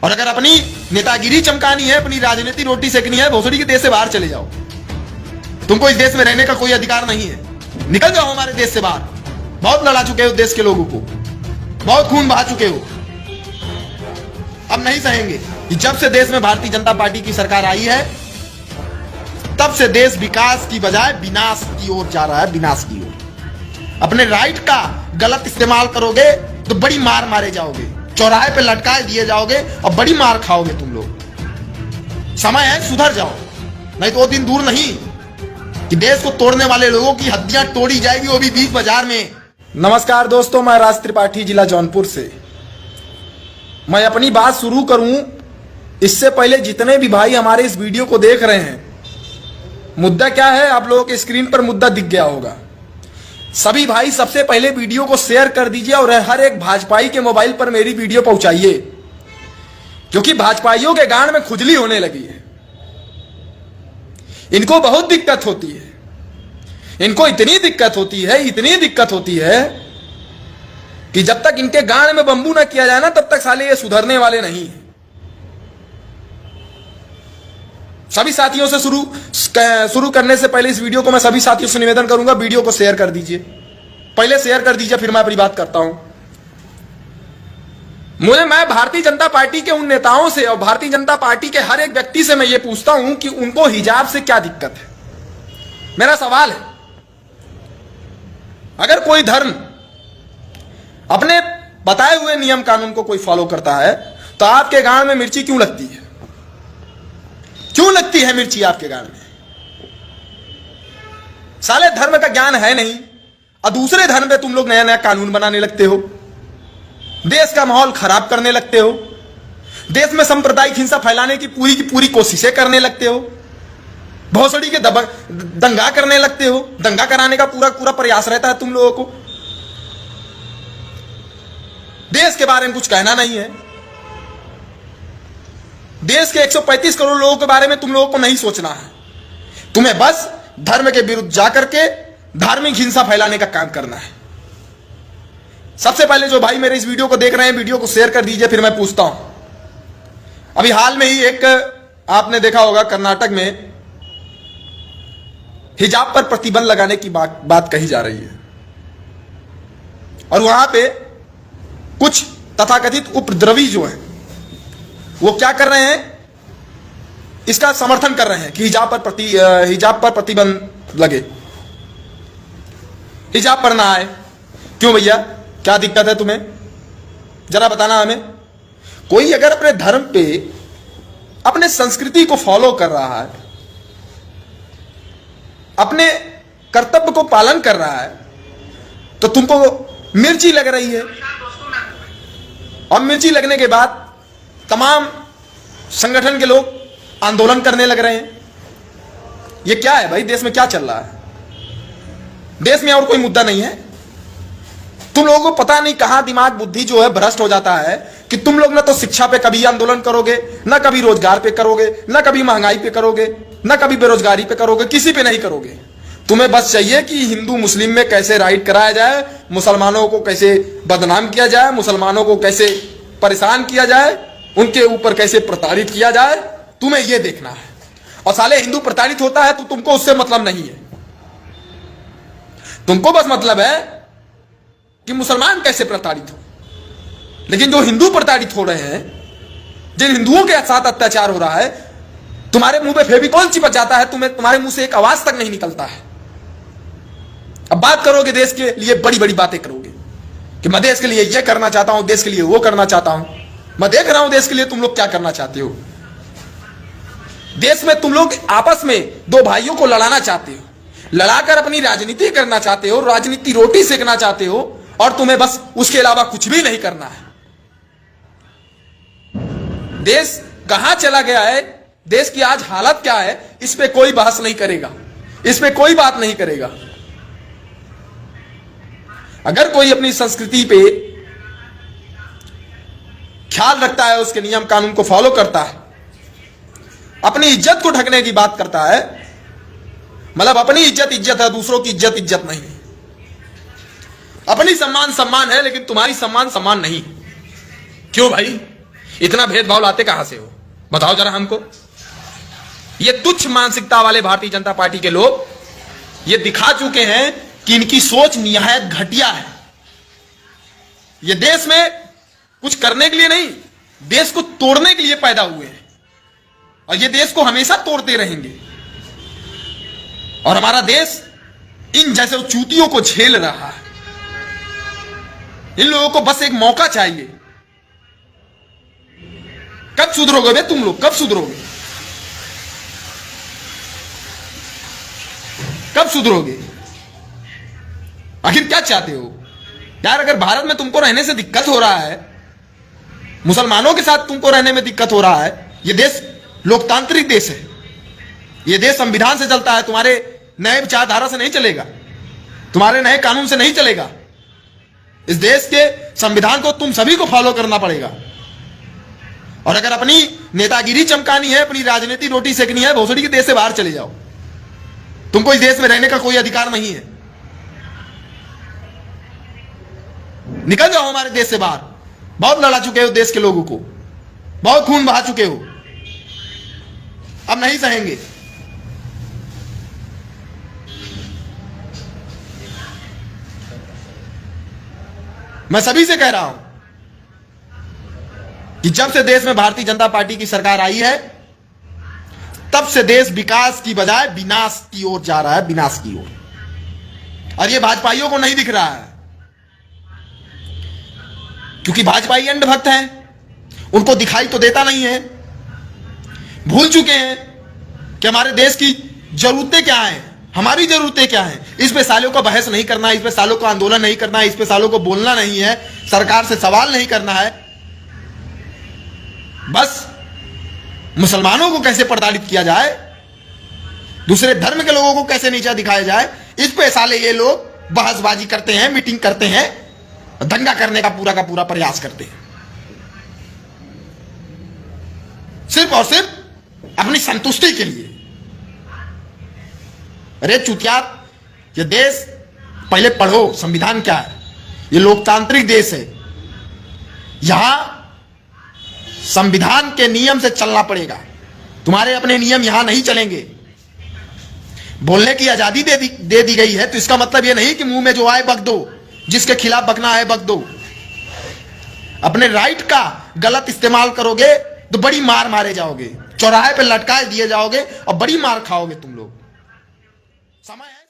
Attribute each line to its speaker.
Speaker 1: और अगर अपनी नेतागिरी चमकानी है, अपनी राजनीति रोटी सेकनी है, भोसड़ी के देश से बाहर चले जाओ। तुमको इस देश में रहने का कोई अधिकार नहीं है। निकल जाओ हमारे देश से बाहर। बहुत लड़ा चुके हो देश के लोगों को, बहुत खून बहा चुके हो। अब नहीं सहेंगे कि जब से देश में भारतीय जनता पार्टी की सरकार आई है, तब से देश विकास की बजाय विनाश की ओर जा रहा है, विनाश की ओर। अपने राइट का गलत इस्तेमाल करोगे तो बड़ी मार मारे जाओगे, चौराहे पे लटकाए दिए जाओगे और बड़ी मार खाओगे तुम लोग। समय है, सुधर जाओ, नहीं तो वो दिन दूर नहीं कि देश को तोड़ने वाले लोगों की हड्डियां तोड़ी जाएगी, वो भी बीच बाजार में। नमस्कार दोस्तों, मैं राज त्रिपाठी, जिला जौनपुर से। मैं अपनी बात शुरू करूं इससे पहले जितने भी भाई हमारे इस वीडियो को देख रहे हैं, मुद्दा क्या है आप लोगों के स्क्रीन पर मुद्दा दिख गया होगा। सभी भाई सबसे पहले वीडियो को शेयर कर दीजिए और हर एक भाजपाई के मोबाइल पर मेरी वीडियो पहुंचाइए, क्योंकि भाजपाइयों के गांड में खुजली होने लगी है। इनको बहुत दिक्कत होती है, इनको इतनी दिक्कत होती है, इतनी दिक्कत होती है कि जब तक इनके गांड में बंबू ना किया जाए ना, तब तक साले ये सुधरने वाले नहीं है। सभी साथियों से शुरू करने से पहले इस वीडियो को मैं सभी साथियों से निवेदन करूंगा, वीडियो को शेयर कर दीजिए। पहले शेयर कर दीजिए, फिर मैं अपनी बात करता हूं। मैं भारतीय जनता पार्टी के उन नेताओं से और भारतीय जनता पार्टी के हर एक व्यक्ति से मैं ये पूछता हूं कि उनको हिजाब से क्या दिक्कत है। मेरा सवाल है, अगर कोई धर्म अपने बताए हुए नियम कानून को कोई फॉलो करता है, तो आपके गांड में मिर्ची क्यों लगती है? क्यों लगती है मिर्ची आपके गांड में? साले धर्म का ज्ञान है नहीं और दूसरे धर्म पे तुम लोग नया नया कानून बनाने लगते हो, देश का माहौल खराब करने लगते हो, देश में सांप्रदायिक हिंसा फैलाने की पूरी कोशिशें करने लगते हो, भोसड़ी के दंगा करने लगते हो। दंगा कराने का पूरा प्रयास रहता है तुम लोगों को। देश के बारे में कुछ कहना नहीं है। देश के 135 करोड़ लोगों के बारे में तुम लोगों को नहीं सोचना है। तुम्हें बस धर्म के विरुद्ध जाकर के धार्मिक हिंसा फैलाने का काम करना है। सबसे पहले जो भाई मेरे इस वीडियो को देख रहे हैं, वीडियो को शेयर कर दीजिए, फिर मैं पूछता हूं। अभी हाल में ही एक आपने देखा होगा, कर्नाटक में हिजाब पर प्रतिबंध लगाने की बात कही जा रही है और वहां पे कुछ तथाकथित उपद्रवी जो हैं वो क्या कर रहे हैं, इसका समर्थन कर रहे हैं कि हिजाब पर प्रतिबंध लगे, हिजाब पर ना आए। क्यों भैया, क्या दिक्कत है तुम्हें? जरा बताना हमें। कोई अगर अपने धर्म पे, अपने संस्कृति को फॉलो कर रहा है, अपने कर्तव्य को पालन कर रहा है, तो तुमको मिर्ची लग रही है। और मिर्ची लगने के बाद तमाम संगठन के लोग आंदोलन करने लग रहे हैं। ये क्या है भाई? देश में क्या चल रहा है? देश में और कोई मुद्दा नहीं है? तुम लोगों को पता नहीं कहां दिमाग बुद्धि जो है भ्रष्ट हो जाता है कि तुम लोग ना तो शिक्षा पे कभी आंदोलन करोगे, ना कभी रोजगार पे करोगे, ना कभी महंगाई पे करोगे, ना कभी बेरोजगारी पे करोगे, किसी पे नहीं करोगे। तुम्हें बस चाहिए कि हिंदू मुस्लिम में कैसे राइट कराया जाए, मुसलमानों को कैसे बदनाम किया जाए, मुसलमानों को कैसे परेशान किया जाए, उनके ऊपर कैसे प्रताड़ित किया जाए, तुम्हें यह देखना है। और साले हिंदू प्रताड़ित होता है तो तुमको उससे मतलब नहीं है। तुमको बस मतलब है कि मुसलमान कैसे प्रताड़ित हो। लेकिन जो हिंदू प्रताड़ित हो रहे हैं, जिन हिंदुओं के साथ अत्याचार हो रहा है, तुम्हारे मुंह पे फेविकॉल चिपक जाता है, तुम्हारे मुंह से एक आवाज तक नहीं निकलता है। अब बात करोगे देश के लिए, बड़ी बड़ी बातें करोगे कि मैं देश के लिए यह करना चाहता हूं, देश के लिए वो करना चाहता हूं। मैं देख रहा हूं देश के लिए तुम लोग क्या करना चाहते हो। देश में तुम लोग आपस में दो भाइयों को लड़ाना चाहते हो, लड़ाकर अपनी राजनीति करना चाहते हो, राजनीति रोटी सेकना चाहते हो, और तुम्हें बस उसके अलावा कुछ भी नहीं करना है। देश कहां चला गया है, देश की आज हालत क्या है, इस पे कोई बहस नहीं करेगा, इस पे कोई बात नहीं करेगा। अगर कोई अपनी संस्कृति पे ख्याल रखता है, उसके नियम कानून को फॉलो करता है, अपनी इज्जत को ढकने की बात करता है, मतलब अपनी इज्जत है, दूसरों की इज्जत नहीं। अपनी सम्मान है, लेकिन तुम्हारी सम्मान नहीं। क्यों भाई? इतना भेदभाव लाते कहां से हो, बताओ जरा हमको। ये तुच्छ मानसिकता वाले भारतीय जनता पार्टी के लोग ये दिखा चुके हैं कि इनकी सोच निहायत घटिया है। ये देश में कुछ करने के लिए नहीं, देश को तोड़ने के लिए पैदा हुए हैं और ये देश को हमेशा तोड़ते रहेंगे। और हमारा देश इन जैसे चूतियों को झेल रहा है। इन लोगों को बस एक मौका चाहिए। कब सुधरोगे बे तुम लोग, कब सुधरोगे, कब सुधरोगे? आखिर क्या चाहते हो यार? अगर भारत में तुमको रहने से दिक्कत हो रहा है, मुसलमानों के साथ तुमको रहने में दिक्कत हो रहा है, यह देश लोकतांत्रिक देश है, यह देश संविधान से चलता है, तुम्हारे नए विचारधारा से नहीं चलेगा, तुम्हारे नए कानून से नहीं चलेगा। इस देश के संविधान को तुम सभी को फॉलो करना पड़ेगा। और अगर अपनी नेतागिरी चमकानी है, अपनी राजनीति रोटी सेकनी है, भोसड़ी के देश से बाहर चले जाओ। तुमको इस देश में रहने का कोई अधिकार नहीं है। निकल जाओ हमारे देश से बाहर। बहुत लड़ा चुके हो देश के लोगों को, बहुत खून बहा चुके हो, अब नहीं सहेंगे। मैं सभी से कह रहा हूं कि जब से देश में भारतीय जनता पार्टी की सरकार आई है, तब से देश विकास की बजाय विनाश की ओर जा रहा है, विनाश की ओर। और यह भाजपाइयों को नहीं दिख रहा है, क्योंकि भाजपाई अंधभक्त हैं, उनको दिखाई तो देता नहीं है। भूल चुके हैं कि हमारे देश की जरूरतें क्या हैं, हमारी जरूरतें क्या हैं। इस पे सालों का बहस नहीं करना है, इस पे सालों का आंदोलन नहीं करना है, इस पे सालों को बोलना नहीं है, सरकार से सवाल नहीं करना है। बस मुसलमानों को कैसे प्रताड़ित किया जाए, दूसरे धर्म के लोगों को कैसे नीचा दिखाया जाए, इस पे साले ये लोग बहसबाजी करते हैं, मीटिंग करते हैं, दंगा करने का पूरा प्रयास करते हैं, सिर्फ और सिर्फ अपनी संतुष्टि के लिए। अरे चुतिया, ये देश पहले पढ़ो संविधान क्या है। ये लोकतांत्रिक देश है, यहां संविधान के नियम से चलना पड़ेगा। तुम्हारे अपने नियम यहां नहीं चलेंगे। बोलने की आजादी दे दी गई है, तो इसका मतलब यह नहीं कि मुंह में जो आए बक दो, जिसके खिलाफ बकना है बक दो। अपने राइट का गलत इस्तेमाल करोगे तो बड़ी मार मारे जाओगे, चौराहे पे लटकाए दिए जाओगे और बड़ी मार खाओगे तुम लोग। समय है।